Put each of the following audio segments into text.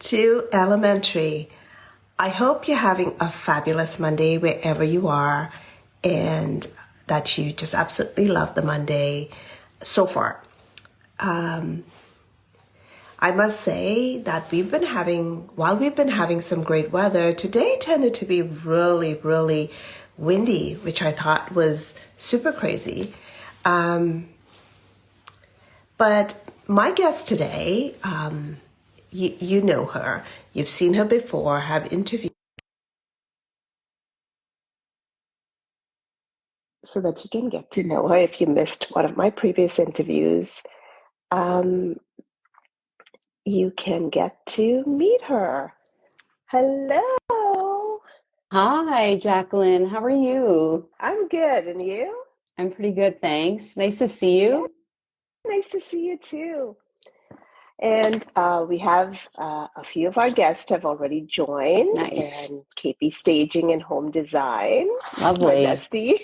to Elementary. I hope you're having a fabulous Monday wherever you are and that you just absolutely love the Monday so far. I must say that while we've been having some great weather, today tended to be really, really windy, which I thought was super crazy. But my guest today, you know her. You've seen her before, have interviewed so that you can get to know her if you missed one of my previous interviews. You can get to meet her. Hello. Hi, Jacqueline. How are you? I'm good. And you? I'm pretty good, thanks. Nice to see Yeah, you. nice to see you too. And we have a few of our guests have already joined, Nice. and KP Staging and Home Design, my Lovely. bestie.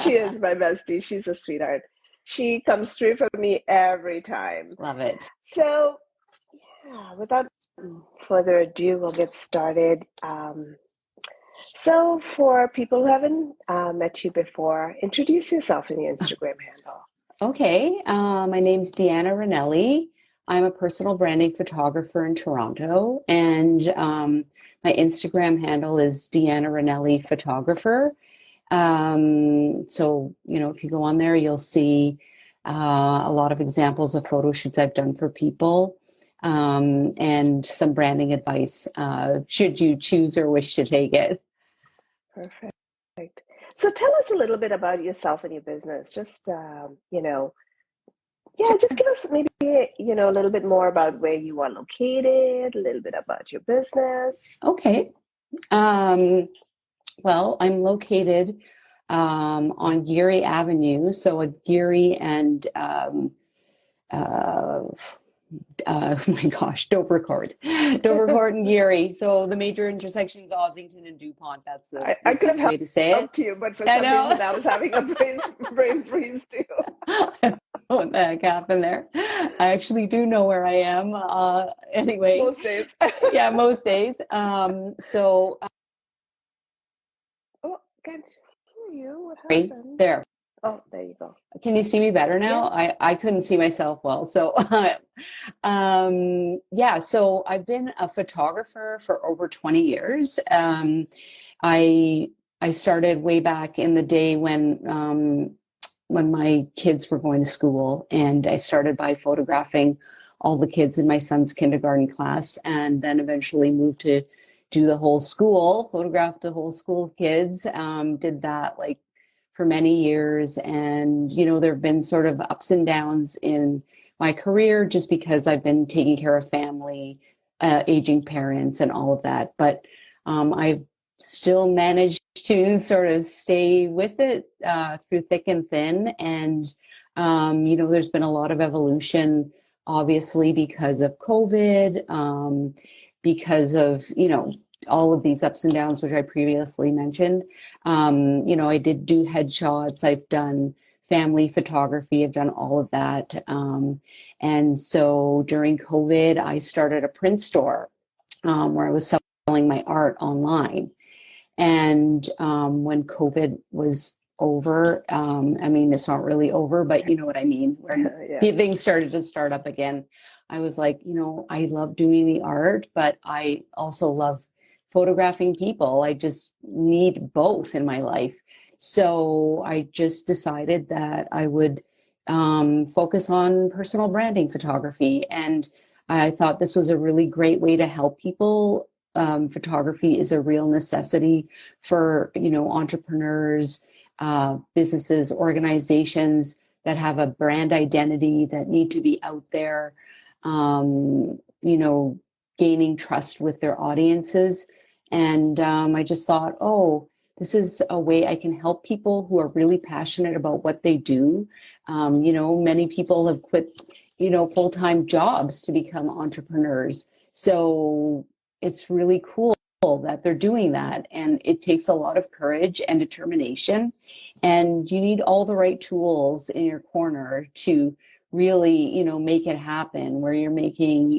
She is my bestie. She's a sweetheart. She comes through for me every time. Love it. So, yeah, without further ado, we'll get started. So, for people who haven't met you before, introduce yourself and your Instagram handle. Okay, my name's Diana Renelli. I'm a personal branding photographer in Toronto, and my Instagram handle is Diana Renelli Photographer. If you go on there, you'll see a lot of examples of photo shoots I've done for people, and some branding advice, should you choose or wish to take it. Perfect. So tell us a little bit about yourself and your business. Just, just give us maybe, a little bit more about where you are located, a little bit about your business. Okay. Well, I'm located on Geary Avenue, so a Geary and uh, oh my gosh, Dovercourt and Geary. So the major intersections, Ossington and DuPont. That's the I could easiest have way to say it. helped you, but for I some know. reason I was having a brain freeze too. I don't know what the heck happened there. I actually do know where I am. Anyway, Most days. yeah, most days. Oh, can't hear you. What Right happened? there. Oh, there you go. Can you see me better Yeah. now? I couldn't see myself well. So, yeah, so I've been a photographer for over 20 years. I I started way back in the day when my kids were going to school, and I started by photographing all the kids in my son's kindergarten class, and then eventually moved to do the whole school, photographed the whole school of kids. Did that like for many years. And, there have been sort of ups and downs in my career just because I've been taking care of family, aging parents, and all of that. But I've still managed to sort of stay with it through thick and thin. And, there's been a lot of evolution, obviously, because of COVID, because of, all of these ups and downs, which I previously mentioned. I did do headshots. I've done family photography. I've done all of that. And so during COVID, I started a print store where I was selling my art online. And when COVID was over, I mean, it's not really over, but you know what I mean, when Yeah. things started to start up again, I was like, I love doing the art, but I also love photographing people. I just need both in my life. So I just decided that I would focus on personal branding photography. And I thought this was a really great way to help people. Photography is a real necessity for, entrepreneurs, businesses, organizations that have a brand identity, that need to be out there, gaining trust with their audiences. And I just thought, oh, this is a way I can help people who are really passionate about what they do. Many people have quit, full-time jobs to become entrepreneurs. So it's really cool that they're doing that. And it takes a lot of courage and determination. And you need all the right tools in your corner to really, make it happen, where you're making,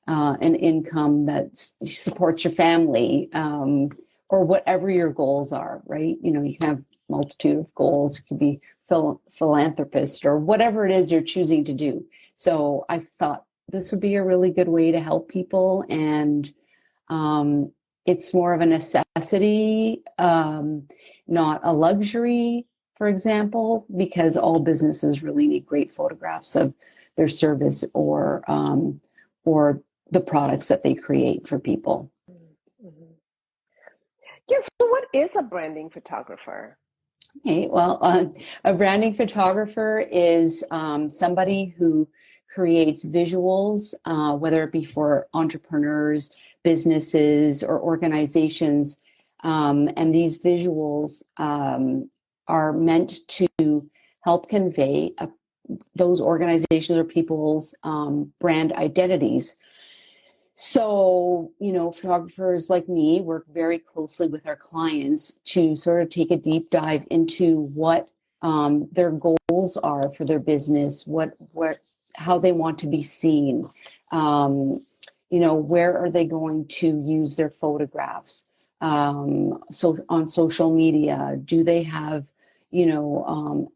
an income that supports your family, or whatever your goals are, right? You know, you can have multitude of goals. It could be philanthropist or whatever it is you're choosing to do. So I thought this would be a really good way to help people, and it's more of a necessity, not a luxury, for example, because all businesses really need great photographs of their service or the products that they create for people. Mhm. Yes. So, what is a branding photographer? Okay, well, a branding photographer is somebody who creates visuals, whether it be for entrepreneurs, businesses, or organizations. And these visuals are meant to help convey those organizations or people's brand identities. So, you know, photographers like me work very closely with our clients to sort of take a deep dive into what their goals are for their business, how they want to be seen. Um, you know, where are they going to use their photographs? So on social media, do they have, you know,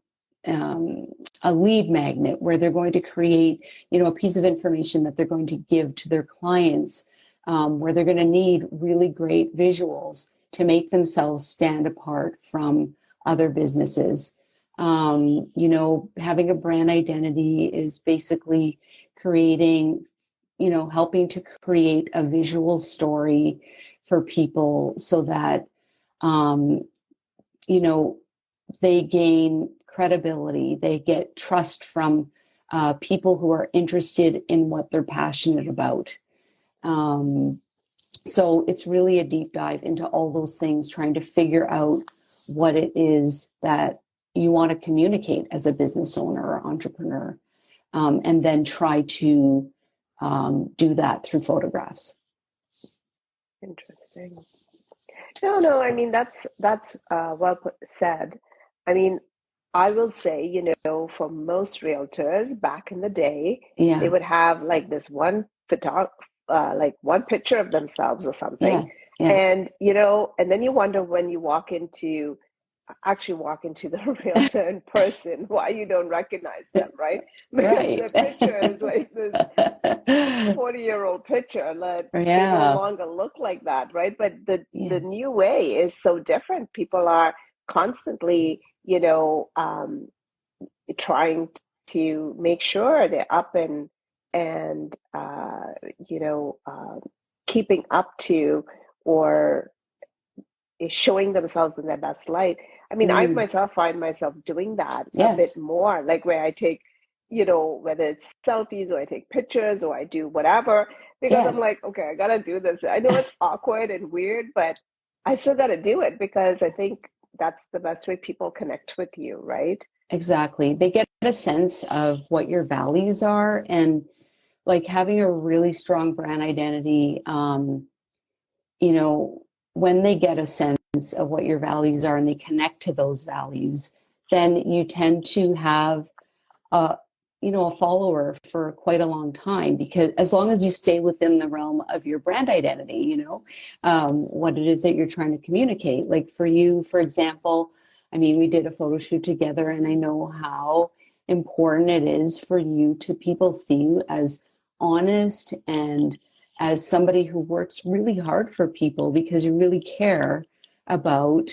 a lead magnet where they're going to create, you know, a piece of information that they're going to give to their clients, where they're going to need really great visuals to make themselves stand apart from other businesses. You know, having a brand identity is basically creating, you know, helping to create a visual story for people so that, you know, they gain credibility, they get trust from people who are interested in what they're passionate about. So it's really a deep dive into all those things, trying to figure out what it is that you want to communicate as a business owner or entrepreneur, and then try to do that through photographs. Interesting. No, no. I mean, that's well said. I mean, I will say, for most realtors back in the day, they Yeah, would have like this one like one picture of themselves or something, yeah, yeah, and then you wonder when you actually walk into the realtor in person, why you don't recognize them, right? Because right. their picture is like this 40-year-old picture that they no Yeah, longer look like that, right? But the yeah, new way is so different. People are constantly, trying to make sure they're up and keeping up to or is showing themselves in their best light. I mean, I mm, myself find myself doing that a bit yes, more, like where I take, whether it's selfies or I take pictures or I do whatever, because I'm yes. like, okay, I gotta do this. I know it's awkward and weird, but I still gotta do it because I think that's the best way people connect with you, right? Exactly. They get a sense of what your values are, and like having a really strong brand identity, you know, when they get a sense of what your values are and they connect to those values, then you tend to have a, a follower for quite a long time, because as long as you stay within the realm of your brand identity, what it is that you're trying to communicate. Like for you, for example, I mean, we did a photo shoot together, and I know how important it is for you to people see you as honest and as somebody who works really hard for people, because you really care about,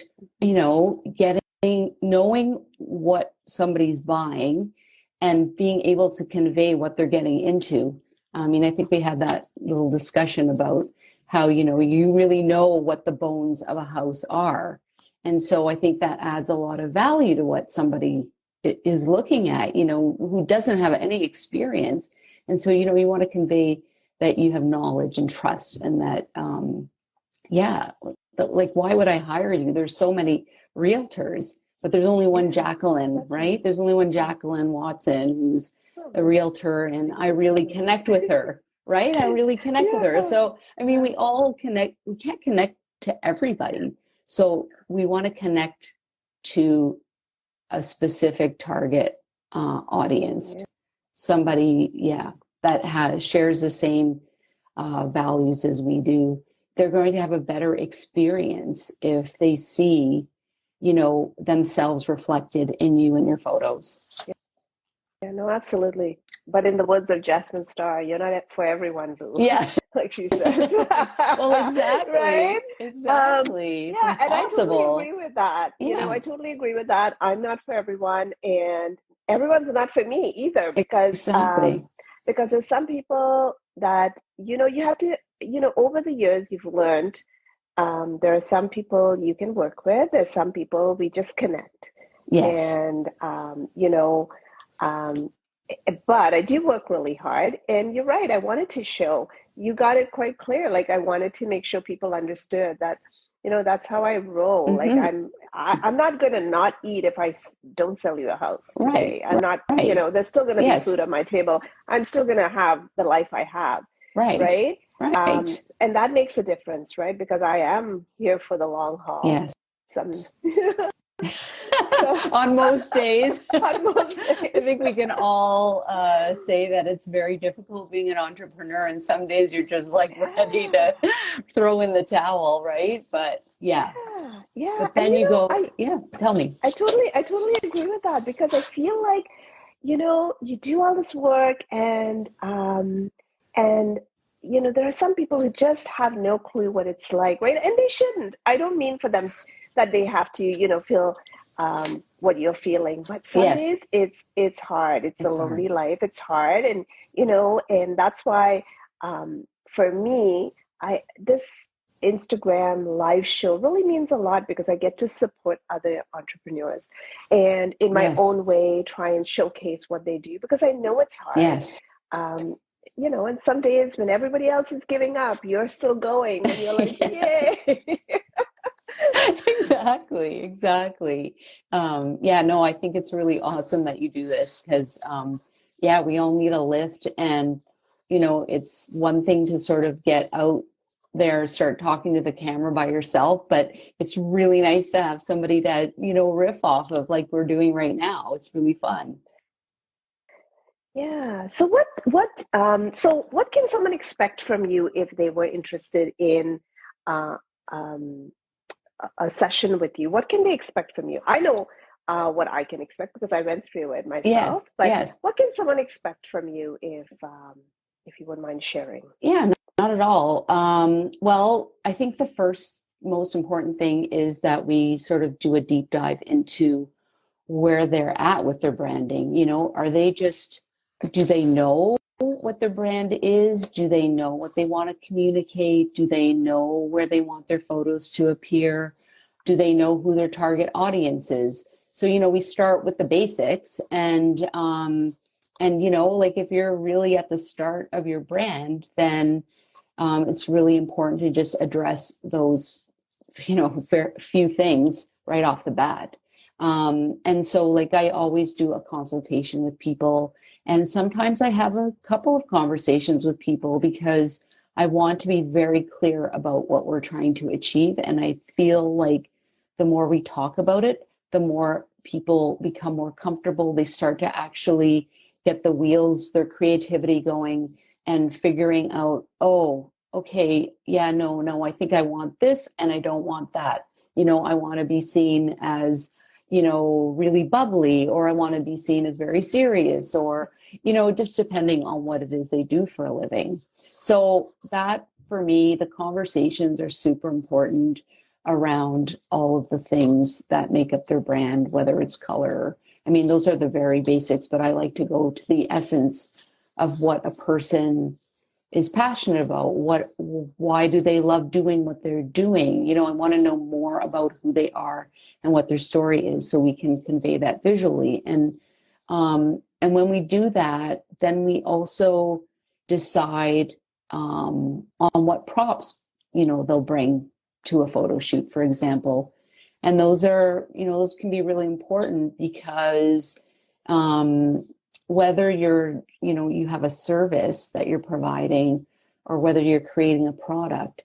knowing what somebody's buying and being able to convey what they're getting into. I mean, I think we had that little discussion about how, you really know what the bones of a house are. And so I think that adds a lot of value to what somebody is looking at, who doesn't have any experience. And so, you want to convey that you have knowledge and trust, and that, yeah, like, why would I hire you? There's so many realtors, but there's only one Yeah, Jacqueline, that's right? right. There's only one Jacqueline Watson who's Oh, a realtor, and I really connect with her, right? I really connect with her. yeah, So, I mean, we all connect, we can't connect to everybody. So we want to connect to a specific target audience, yeah. somebody, yeah, that shares the same values as we do, they're going to have a better experience if they see, themselves reflected in you and your photos. Yeah, no, absolutely. But in the words of Jasmine Star, you're not for everyone, boo. Yeah. Like she says. Well, exactly. Right? Exactly. It's Yeah, and I totally impossible. agree with that. Yeah. I totally agree with that. I'm not for everyone, and everyone's not for me either, Exactly. because there's some people that, you have to, over the years you've learned, there are some people you can work with, there's some people we just connect. Yes. And um, but I do work really hard, and you're right. I wanted to show you got it quite clear. Like I wanted to make sure people understood that, that's how I roll. Like Mm-hmm. I'm not gonna not eat if don't sell you a house Right. today. I'm not, Right. there's still gonna be Yes. food on my table. I'm still gonna have the life I have, Right. right? Right. And that makes a difference, right? Because I am here for the long haul. Yes. Some so On most days. on most I days. think we can all say that it's very difficult being an entrepreneur, and some days you're just like ready to throw in the towel, right? But yeah. Yeah. But And then you go, yeah, tell me. I totally agree with that, because I feel like, you do all this work, and there are some people who just have no clue what it's like, right? And they shouldn't. I don't mean for them that they have to, feel what you're feeling, but some Yes. days it's hard. It's a lonely hard. life. It's hard, and and that's why, for me, this Instagram live show really means a lot, because I get to support other entrepreneurs, and in my Yes. own way try and showcase what they do, because I know it's hard. Yes. Um, and some days when everybody else is giving up, you're still going, and you're like, yay. Exactly. Yeah, no, I think it's really awesome that you do this because, yeah, we all need a lift. And, it's one thing to sort of get out there, start talking to the camera by yourself, but it's really nice to have somebody to, riff off of like we're doing right now. It's really fun. Yeah. So what can someone expect from you if they were interested in uh, um, a session with you? What can they expect from you? I know what I can expect, because I went through it Yes. myself. But Yes. what can someone expect from you if you wouldn't mind sharing? Yeah, not at all. Well, I think the first most important thing is that we sort of do a deep dive into where they're at with their branding. Do they know what their brand is? Do they know what they want to communicate? Do they know where they want their photos to appear? Do they know who their target audience is? So, we start with the basics, and like if you're really at the start of your brand, then it's really important to just address those, few things right off the bat. And so, like, I always do a consultation with people, and sometimes I have a couple of conversations with people because I want to be very clear about what we're trying to achieve. And I feel like the more we talk about it, the more people become more comfortable. They start to actually get the wheels, their creativity going, and figuring out, oh, okay, yeah, no, I think I want this and I don't want that. I want to be seen as, really bubbly, or I want to be seen as very serious, or, just depending on what it is they do for a living. So that, for me, the conversations are super important around all of the things that make up their brand, whether it's color. I mean, those are the very basics, but I like to go to the essence of what a person is passionate about. Why do they love doing what they're doing? I want to know more about who they are and what their story is, so we can convey that visually. And when we do that, then we also decide on what props they'll bring to a photo shoot, for example. And those can be really important because whether you have a service that you're providing, or whether you're creating a product,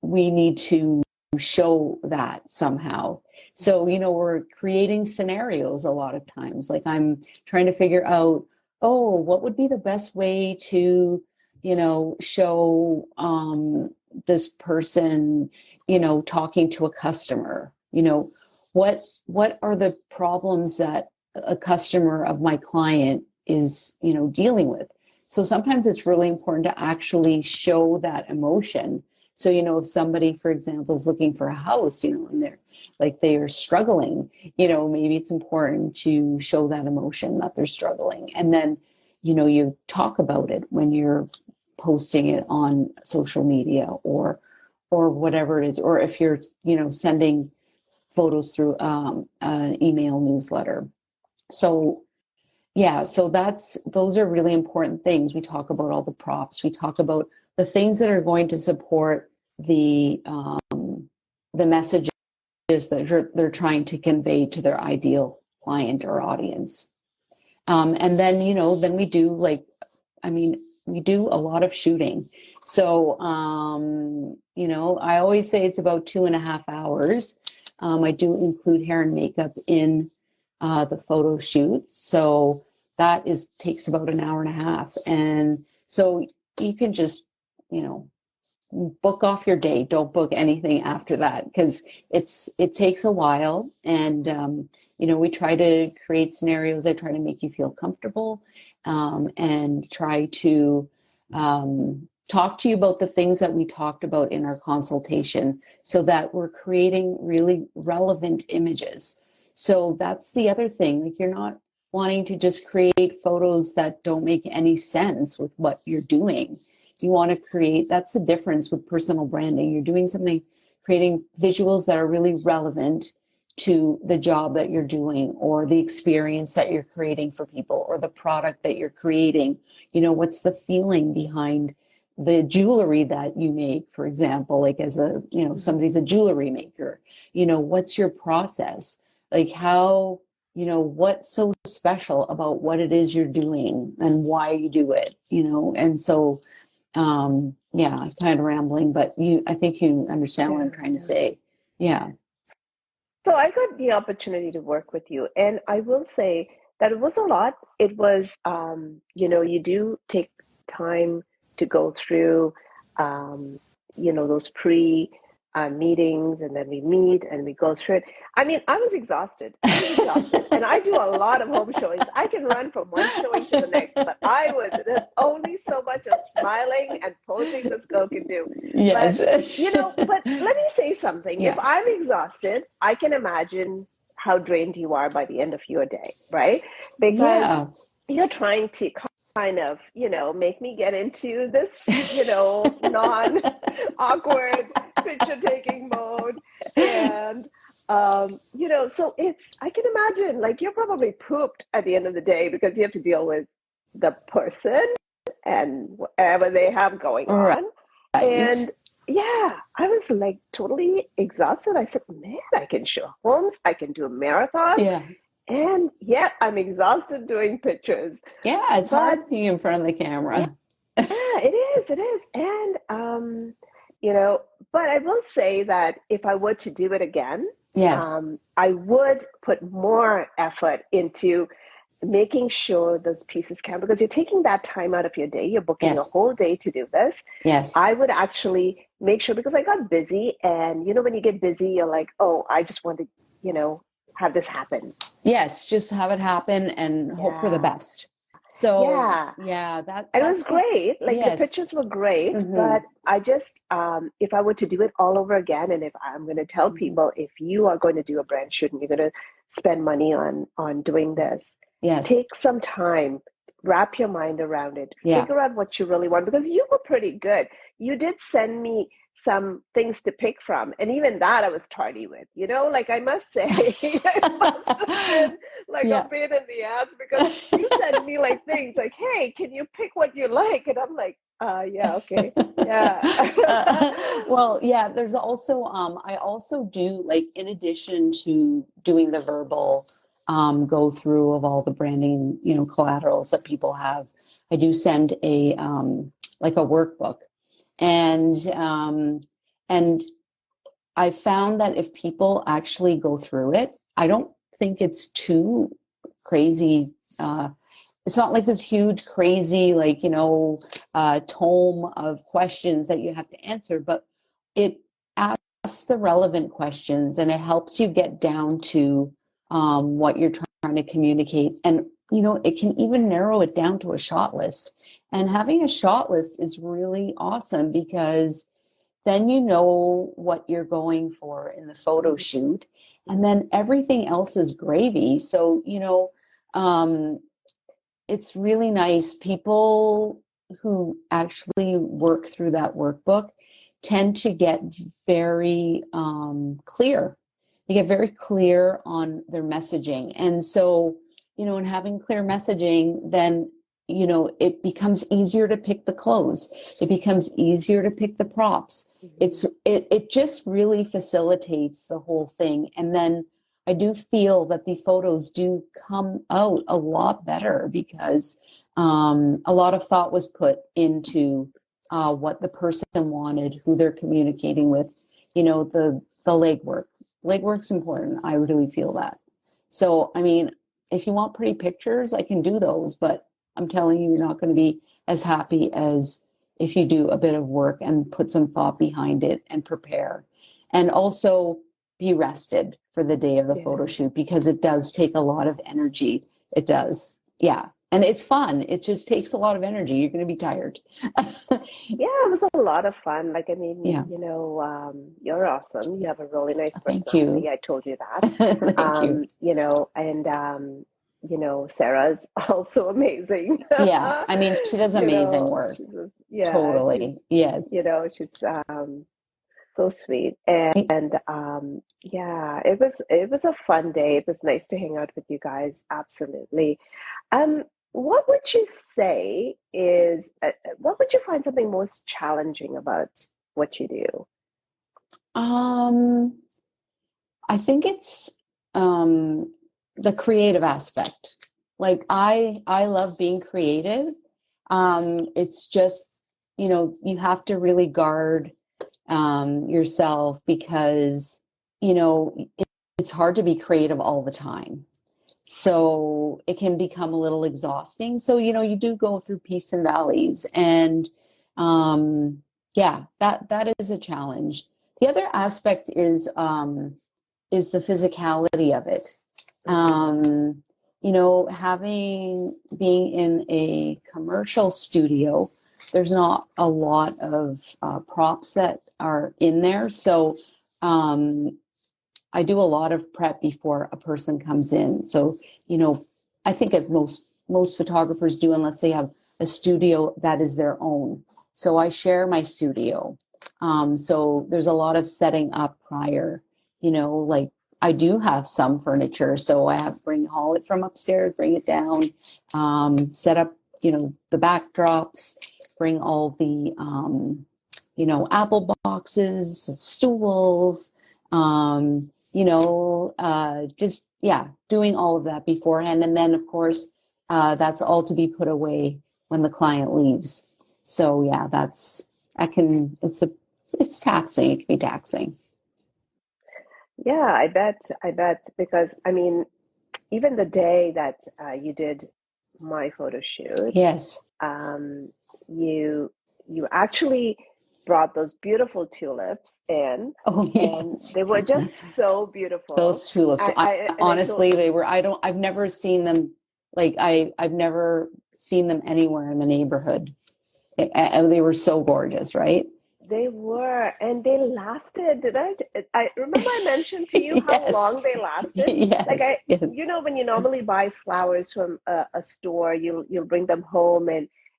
we need to show that somehow. So, we're creating scenarios a lot of times. Like, I'm trying to figure out, oh, what would be the best way to, show this person, talking to a customer, what are the problems that a customer of my client is, dealing with. So sometimes it's really important to actually show that emotion. So, if somebody, for example, is looking for a house, and they are struggling, maybe it's important to show that emotion that they're struggling. And then, you talk about it when you're posting it on social media or whatever it is, or if you're, sending photos through an email newsletter. So yeah, so those are really important things. We talk about all the props. We talk about the things that are going to support the messages that they're trying to convey to their ideal client or audience. And then, then we do we do a lot of shooting. So, I always say it's about 2.5 hours. I do include hair and makeup in the photo shoot. So that takes about an hour and a half. And so you can just, book off your day. Don't book anything after that, because it takes a while. And, we try to create scenarios. I try to make you feel comfortable, and try to talk to you about the things that we talked about in our consultation, so that we're creating really relevant images. So that's the other thing. Like, you're not wanting to just create photos that don't make any sense with what you're doing. You want to create, that's the difference with personal branding. You're doing something, creating visuals that are really relevant to the job that you're doing, or the experience that you're creating for people, or the product that you're creating. What's the feeling behind the jewelry that you make, for example, like as somebody's a jewelry maker, what's your process? Like how, what's so special about what it is you're doing and why you do it, and so, yeah, I'm kind of rambling, but I think you understand what I'm trying to say. Yeah. So I got the opportunity to work with you, and I will say that it was a lot. It was, you do take time to go through, those pre meetings, and then we meet and we go through it. I mean, I was exhausted. And I do a lot of home showings. I can run from one showing to the next, but there's only so much of smiling and posing this girl can do. Yes. But let me say something. Yeah. If I'm exhausted, I can imagine how drained you are by the end of your day, right? Because you're trying to kind of, make me get into this, non-awkward picture taking mode. And, so I can imagine, like, you're probably pooped at the end of the day because you have to deal with the person and whatever they have going on. Right. And yeah, I was like totally exhausted. I said, man, I can show homes, I can do a marathon. Yeah. And yet I'm exhausted doing pictures. Yeah, it's hard being in front of the camera. Yeah, it is. And, but I will say that if I were to do it again, yes, I would put more effort into making sure those pieces count, because you're taking that time out of your day. You're booking a whole day to do this. Yes. I would actually make sure, because I got busy, and, when you get busy, you're like, oh, I just want to, have this happen. Yes, just have it happen and hope for the best. So it was great. Like the pictures were great, but I just, if I were to do it all over again, and if I'm going to tell people, if you are going to do a brand shoot and you're going to spend money on doing this, take some time, wrap your mind around it, figure out what you really want, because you were pretty good. You did send me some things to pick from, and even that I was tardy with, like, I must say, it must have been like a pain in the ass, because you sent me like things like, hey, can you pick what you like? And I'm like, yeah, okay. Yeah. Well, yeah, there's also, I also do, like, in addition to doing the verbal go through of all the branding, collaterals that people have, I do send a like a workbook. And I found that if people actually go through it, I don't think it's too crazy it's not like this huge, crazy, like, tome of questions that you have to answer, but it asks the relevant questions and it helps you get down to what you're trying to communicate. And, it can even narrow it down to a shot list. And having a shot list is really awesome because then you know what you're going for in the photo Mhm. shoot, and then everything else is gravy. So, um, it's really nice. People who actually work through that workbook tend to get very clear. They get very clear on their messaging. And so, in having clear messaging, then, it becomes easier to pick the clothes. It becomes easier to pick the props. Mhm. It just really facilitates the whole thing. And then I do feel that the photos do come out a lot better because a lot of thought was put into what the person wanted, who they're communicating with, the legwork. Legwork's important. I really feel that. So, I mean, if you want pretty pictures, I can do those, but I'm telling you, you're not going to be as happy as if you do a bit of work and put some thought behind it and prepare. And also, be rested for the day of the photo Yeah. shoot because it does take a lot of energy. It does. Yeah. And it's fun. It just takes a lot of energy. You're going to be tired. Yeah, it was a lot of fun. Like, I mean, Yeah. you're awesome. You have a really nice Thank you. personality. I told you that. Thank you. And Sarah's also amazing. Yeah. I mean, she does amazing work. She's just, yeah, she's, Totally. Yes. she's so sweet. And yeah, it was a fun day. It was nice to hang out with you guys. Absolutely. Um, what would you say is, what would you find something most challenging about what you do? Um, I think it's the creative aspect. Like I love being creative. It's just, you have to really guard yourself because, it's hard to be creative all the time. So it can become a little exhausting. So, you do go through peaks and valleys. And yeah, that is a challenge. The other aspect is the physicality of it. Hmm. Having being in a commercial studio, there's not a lot of props that are in there. So um, I do a lot of prep before a person comes in. So, you know, I think as most photographers do, unless they have a studio that is their own. So I share my studio. So there's a lot of setting up prior, like I do have some furniture. So I have haul it from upstairs, bring it down, set up, the backdrops, bring all the, apple boxes, stools, just, yeah, doing all of that beforehand. And then, of course, that's all to be put away when the client leaves. So, yeah, it's taxing. It can be taxing. Yeah, I bet, because I mean, even the day that you did my photo shoot, Yes. um, you you actually brought those beautiful tulips in, Oh, and yes. they were just so beautiful. Those tulips. So And I told, honestly, I've never seen them. Like I've never seen them anywhere in the neighborhood. They were so gorgeous, right? they were, and they lasted. I remember I mentioned to you how Yes. long they lasted. Like Yes. Yes. when you normally buy flowers from a store, you'll bring them home,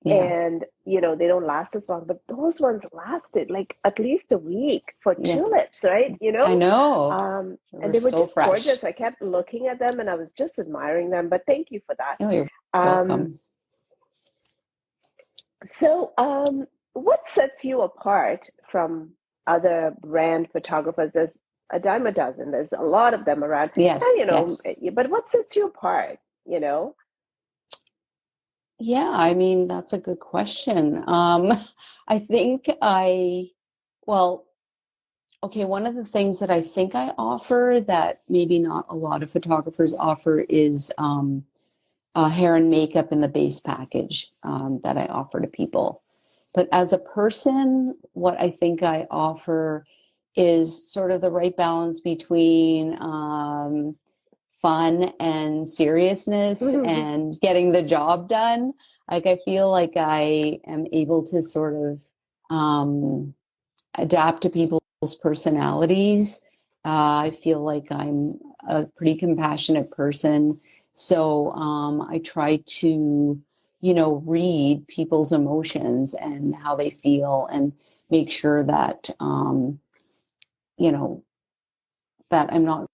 Yeah. and they don't last as long. But those ones lasted like at least a week for Yeah. tulips, right? I know. They And were they were so just fresh. gorgeous. I kept looking at them, and I was just admiring them. But thank you for that. Oh, you're Um, welcome. what sets you apart from other brand photographers? There's a dime a dozen. There's a lot of them around, and Yes. Yes. but what sets you apart? You know? Yeah. I mean, that's a good question. I think well, okay, one of the things that I think I offer that maybe not a lot of photographers offer is hair and makeup in the base package that I offer to people. But as a person, what I think I offer is sort of the right balance between fun and seriousness and getting the job done. Like I feel like I am able to sort of adapt to people's personalities. I feel like I'm a pretty compassionate person. So I try to, read people's emotions and how they feel and make sure that, you know, that I'm not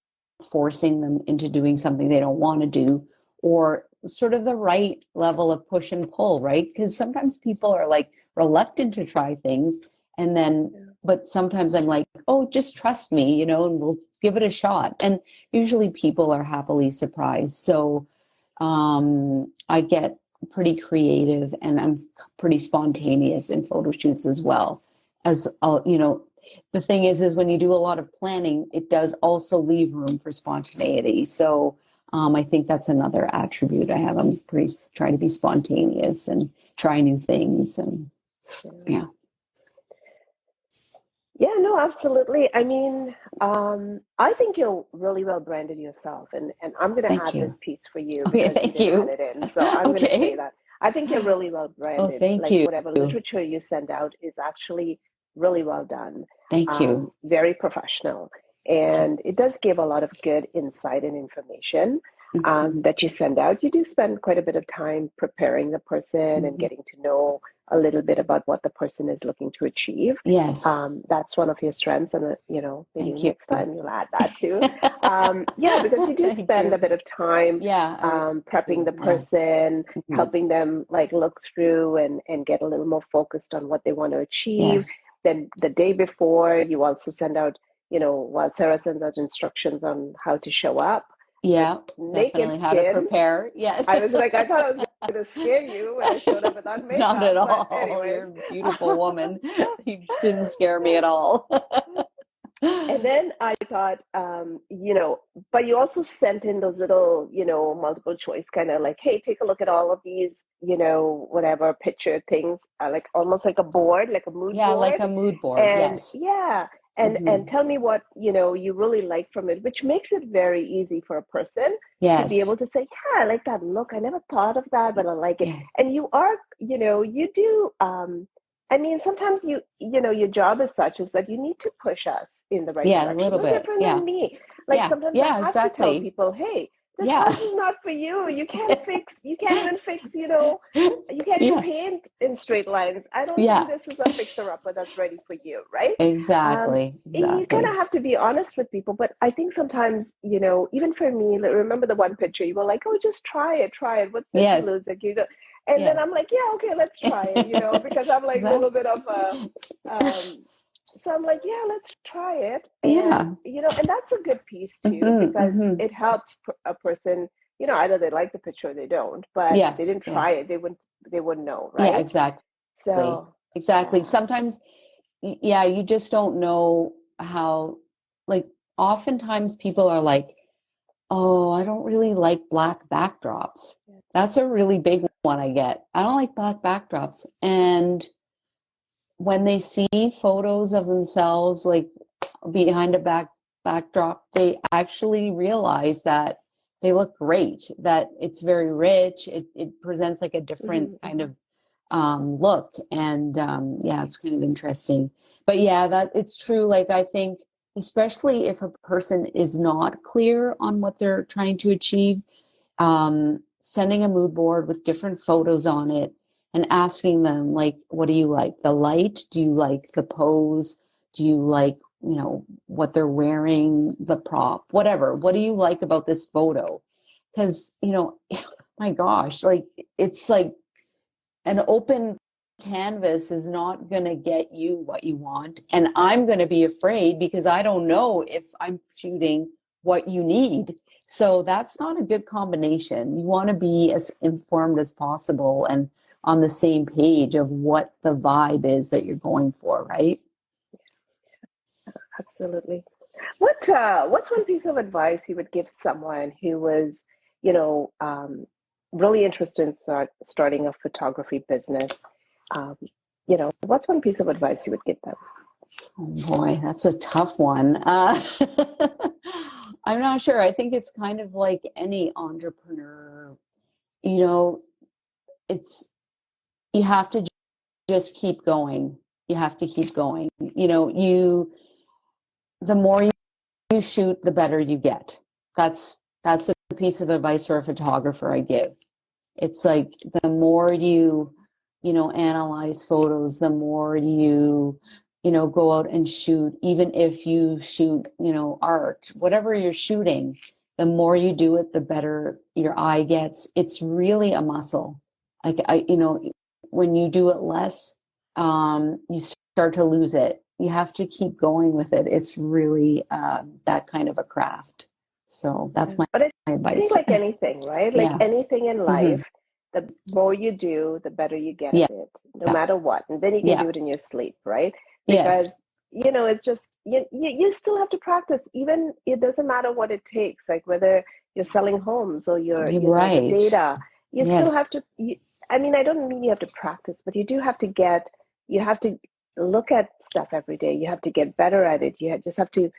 forcing them into doing something they don't want to do, or sort of the right level of push and pull, right? Because sometimes people are like reluctant to try things. And then, but sometimes I'm like, oh, just trust me, and we'll give it a shot. And usually people are happily surprised. So I get pretty creative and I'm pretty spontaneous in photo shoots as well. As the thing is when you do a lot of planning, it does also leave room for spontaneity. So I think that's another attribute I have. I'm pretty trying to be spontaneous and try new things. And yeah. Yeah, no, absolutely. I mean, I think you're really well branded yourself, and I'm going to Thank add this you. piece for you Okay, because you thank did add you. it in. So I'm going to say Okay. that. I think you're really well Oh, branded. thank Like you. whatever literature you send out is actually really well done, Thank you. very professional, and it does give a lot of good insight and information that you send out. You do spend quite a bit of time preparing the person and getting to know a little bit about what the person is looking to achieve. Yes. That's one of your strengths, and maybe Thank next you. time you'll add that too. Yeah, because you do Thank spend a you. bit of time Yeah, I really prepping the do. Yeah. person, helping them like look through and get a little more focused on what they want to achieve. Yes. Then the day before, you also send out, while Sarah sends out instructions on how to show up, like Yeah, naked definitely how to skin. prepare. Yes. I was like, I thought I was going to scare you when I showed up without Not at makeup, but all. anyways. You're a beautiful woman. You just didn't scare me at all. And then I thought, but you also sent in those little, multiple choice kind of like, hey, take a look at all of these, whatever picture things, like almost like a board, like a mood Yeah, like board. a mood board. And Yes. yeah, and tell me what, you really like from it, which makes it very easy for a person to be Yes. able to say, yeah, I like that look. I never thought of that, but I like it. Yeah. And you are, you do, I mean, sometimes your job as such is that you need to push us in the right Yeah, a direction. little No bit. different Yeah. than me. Like Yeah. sometimes I Yeah, have to tell exactly. people, hey, this Yeah. house is not for you. You can't even fix, you can't even Yeah. paint in straight lines. I don't think Yeah. this is a fixer-upper that's ready for you, right? Exactly. You kind of Exactly. have to be honest with people, but I think sometimes, even for me, like, remember the one picture you were like, "Oh, just try it. What's there to Yes. lose?" Like and then Yes. I'm like, "Yeah, okay, let's try it," because I'm like a little bit of a, um, so I'm like, "Yeah, let's try it," and Yeah. and that's a good piece too because Mm-hmm. it helps a person, either they like the picture or they don't, but if they Yes. didn't try Yes. it, they wouldn't know, Yeah, right? exactly. So Exactly. yeah. Sometimes, yeah, you just don't know how, like, oftentimes people are like, oh, I don't really like black backdrops. That's a really big one I get. I don't like black backdrops. And when they see photos of themselves like behind a backdrop, they actually realize that they look great, that it's very rich. It presents like a different kind of look. And yeah, it's kind of interesting. But yeah, that it's true. Like I think, especially if a person is not clear on what they're trying to achieve, sending a mood board with different photos on it and asking them, like, what do you like? The light? Do you like the pose? Do you like, what they're wearing, the prop, whatever? What do you like about this photo? Because, my gosh, like, it's like an open canvas is not going to get you what you want. And I'm going to be afraid because I don't know if I'm shooting what you need. So that's not a good combination. You want to be as informed as possible and on the same page of what the vibe is that you're going for, right? Absolutely. What's one piece of advice you would give someone who was, you know, um, really interested in starting a photography business, um, what's one piece of advice you would give them? Oh boy, that's a tough one. I'm not sure. I think it's kind of like any entrepreneur, you know, it's, you have to just keep going. You have to keep going. The more you shoot, the better you get. That's a piece of advice for a photographer I give. It's like the more you analyze photos, the more go out and shoot, even if you shoot, art, whatever you're shooting, the more you do it, the better your eye gets. It's really a muscle. Like when you do it less, you start to lose it. You have to keep going with it. It's really that kind of a craft. So that's my But I think advice. like anything, right? Like Yeah. anything in Mm-hmm. life, the more you do, the better you get Yeah. at it, no matter what. And then you can Yeah. do it in your sleep, right? Yes. Because, it's just, you still have to practice. Even it doesn't matter what it takes, like whether you're selling homes or you're, You're the right. data, you still Yes. have to, I mean, I don't mean you have to practice, but you have to look at stuff every day. You have to get better at it. Just have to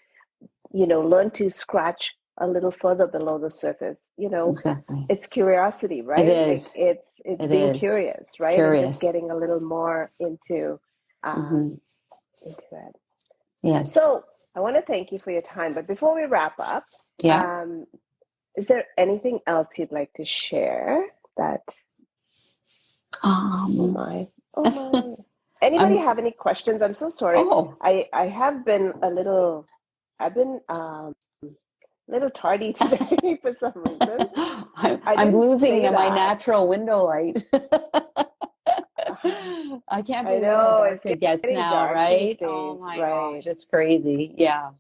learn to scratch a little further below the surface. Exactly. It's curiosity, It right? Like is. it's It being is. curious, right? And just Curious. getting a little more Mm-hmm. into it. Yes. So I want to thank you for your time. But before we wrap up, Yeah. is there anything else you'd like to share that oh Um, my, oh my. Anybody I'm, have any questions? I'm so sorry. oh, I have been I've been little tardy today for some reason. I I'm didn't losing say my that. natural window light. I I can't believe how know dark it's it gets getting now, dark these right? Oh days, my right? gosh, it's crazy. Yeah.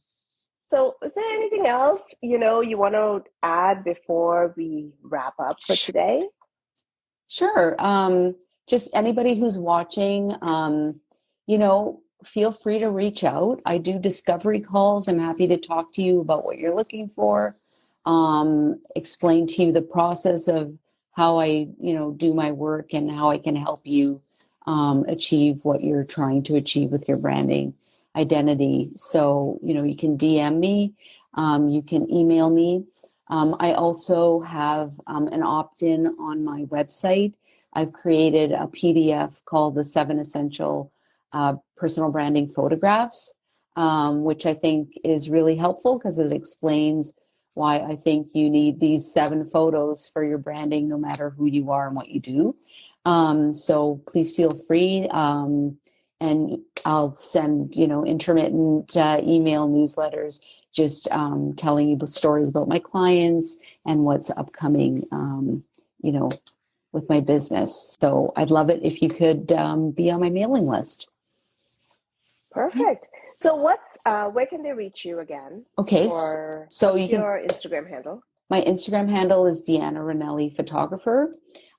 So, is there anything else you want to add before we wrap up for today? Sure. Just anybody who's watching, feel free to reach out. I do discovery calls. I'm happy to talk to you about what you're looking for, explain to you the process of how I, do my work and how I can help you achieve what you're trying to achieve with your branding identity. So, you can DM me, you can email me. I also have an opt-in on my website. I've created a PDF called the 7 Essential Personal Branding Photographs, which I think is really helpful because it explains why I think you need these 7 photos for your branding, no matter who you are and what you do. So please feel free. And I'll send, intermittent email newsletters just telling you stories about my clients and what's upcoming, with my business. So I'd love it if you could be on my mailing list. Perfect. So, where can they reach you again? Okay, Or so what's you can. your Instagram handle? My Instagram handle is Diana Renelli Photographer.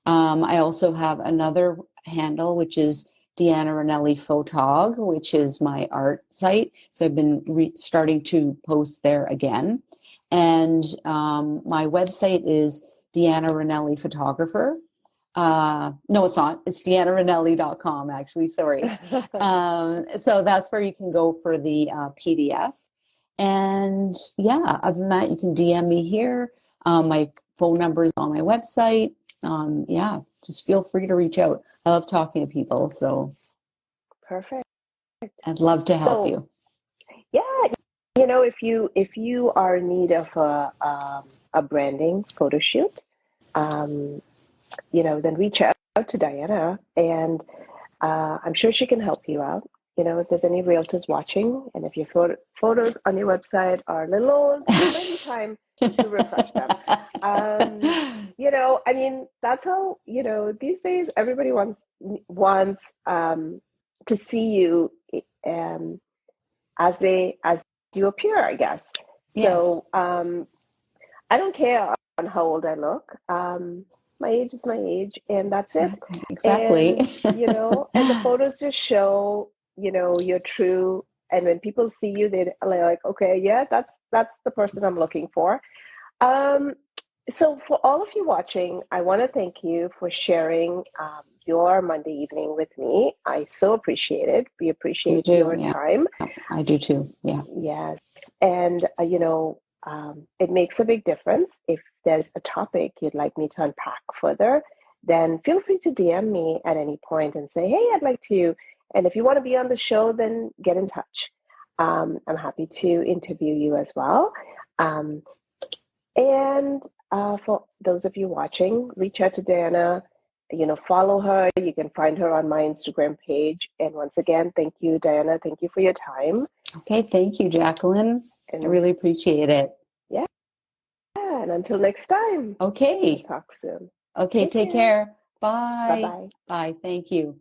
I also have another handle, which is Diana Renelli Photog, which is my art site. So I've been starting to post there again. And my website is Diana Renelli Photographer. No, it's not. It's dianarenelli.com, actually. Sorry. So that's where you can go for the PDF. And yeah, other than that, you can DM me here. My phone number is on my website. Yeah, just feel free to reach out. I love talking to people, so Perfect. I'd love to help So, you. yeah, if you are in need of a branding photo shoot, um, then reach out to Diana, and I'm sure she can help you out. If there's any realtors watching, and if your photos on your website are a little old, it might be time to refresh them. I mean, that's how, these days everybody wants to see you um, as you appear, I guess. Yes, So I don't care on how old I look. My age is my age, and that's it. exactly. Exactly. And and the photos just show, you're true. And when people see you, they're like, okay, yeah, that's the person I'm looking for. Um, So, for all of you watching, I want to thank you for sharing your Monday evening with me. I so appreciate it. We You appreciate do, your yeah. time. I do too. Yeah. Yes. And, it makes a big difference. If there's a topic you'd like me to unpack further, then feel free to DM me at any point and say, hey, I'd like to. And if you want to be on the show, then get in touch. I'm happy to interview you as well. Um, and for those of you watching, reach out to Diana, follow her. You can find her on my Instagram page. And once again, thank you, Diana. Thank you for your time. Okay. Thank you, Jacqueline. I And really appreciate it. yeah, and until next time, we'll Okay. talk soon. Okay. Take Take care. care. Bye Bye. bye. Bye. Thank you.